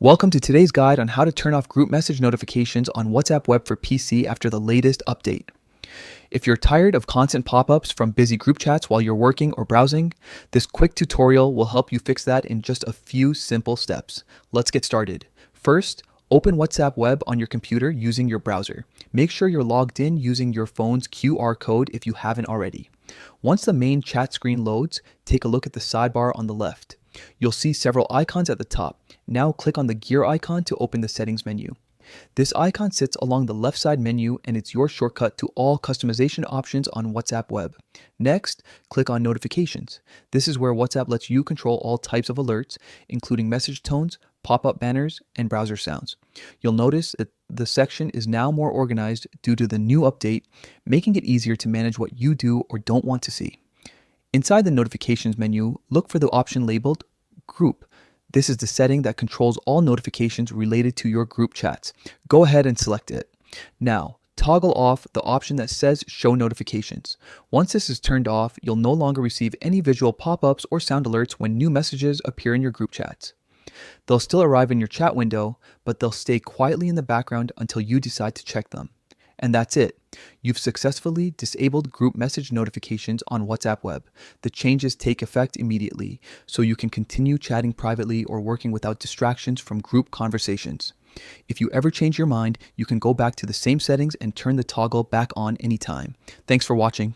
Welcome to today's guide on how to turn off group message notifications on WhatsApp Web for PC after the latest update. If you're tired of constant pop-ups from busy group chats while you're working or browsing, this quick tutorial will help you fix that in just a few simple steps. Let's get started. First, open WhatsApp Web on your computer using your browser. Make sure you're logged in using your phone's QR code if you haven't already. Once the main chat screen loads, take a look at the sidebar on the left. You'll see several icons at the top. Now click on the gear icon to open the settings menu. This icon sits along the left side menu and it's your shortcut to all customization options on WhatsApp Web. Next, click on Notifications. This is where WhatsApp lets you control all types of alerts, including message tones, pop-up banners, and browser sounds. You'll notice that the section is now more organized due to the new update, making it easier to manage what you do or don't want to see. Inside the Notifications menu, look for the option labeled Group. This is the setting that controls all notifications related to your group chats. Go ahead and select it. Now, toggle off the option that says Show Notifications. Once this is turned off, you'll no longer receive any visual pop-ups or sound alerts when new messages appear in your group chats. They'll still arrive in your chat window, but they'll stay quietly in the background until you decide to check them. And that's it. You've successfully disabled group message notifications on WhatsApp Web. The changes take effect immediately, so you can continue chatting privately or working without distractions from group conversations. If you ever change your mind, you can go back to the same settings and turn the toggle back on anytime. Thanks for watching.